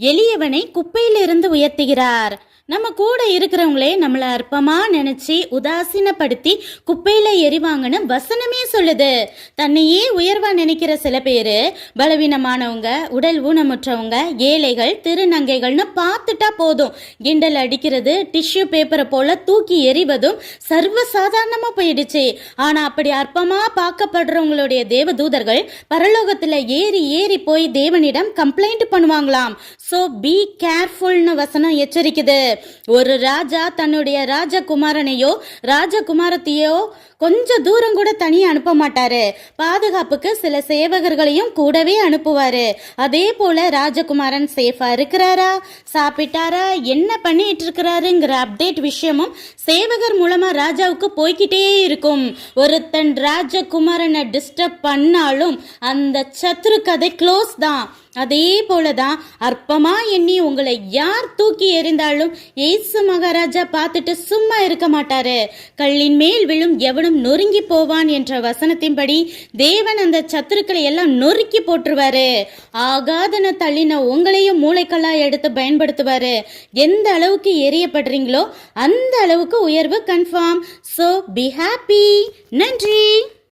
எளியவனை குப்பையிலிருந்து உயர்த்துகிறார். நம்ம கூட இருக்கிறவங்களே நம்மளை அற்பமா நினைச்சு உதாசீனப்படுத்தி குப்பையில எரிவாங்கன்னு வசனமே சொல்லுது. தன்னையே உயர்வா நினைக்கிற சில பேரு பலவீனமானவங்க, உடல் ஊனமுற்றவங்க, ஏழைகள், திருநங்கைகள்னு பார்த்துட்டா போதும் கிண்டல் அடிக்கிறது, டிஷ்யூ பேப்பரை போல தூக்கி எறிவதும் சர்வசாதாரணமா போயிடுச்சு. ஆனா அப்படி அற்பமா பார்க்கப்படுறவங்களுடைய தேவதூதர்கள் பரலோகத்துல ஏறி ஏறி போய் தேவனிடம் கம்ப்ளைண்ட் பண்ணுவாங்களாம். சோ பி கேர்ஃபுல்னு வசனம் எச்சரிக்குது. ஒரு ராஜா தன்னுடைய ராஜகுமாரனையோ ராஜகுமாரத்தையோ கொஞ்சம் தூரம் கூட தனியா அனுப்ப மாட்டாரு. பாதுகாப்புக்கு சில சேவகர்களையும் கூடவே அனுப்புவாரு. அதே போல ராஜகுமாரன் சேஃபா இருக்கிறாரா, சாப்பிட்டாரா, என்ன பண்ணிட்டு இருக்கிறாருங்கிற அப்டேட் விஷயமும் சேவகர் மூலமா ராஜாவுக்கு போய்கிட்டே இருக்கும். ஒருத்தன் ராஜகுமாரனை டிஸ்டர்ப் பண்ணாலும் அந்த சத்ரு கதை க்ளோஸ் தான். அதே போலதான் அற்பமா எண்ணி உங்களை யார் தூக்கி எறிந்தாலும் ஏசு மகாராஜா பார்த்துட்டு சும்மா இருக்க மாட்டாரு. கல்லின் மேல் விழும் எவனும் நொறுங்கி போவான் என்ற வசனத்தின்படி தேவன் அந்த சத்துருக்களை எல்லாம் நொறுக்கி போட்டுருவாரு. ஆகாதன தள்ளின உங்களையும் மூளைக்கல்லா எடுத்து பயன்படுத்துவாரு. எந்த அளவுக்கு எரியப்படுறீங்களோ அந்த அளவுக்கு உயர்வு கன்ஃபார்ம். So be happy. நன்றி.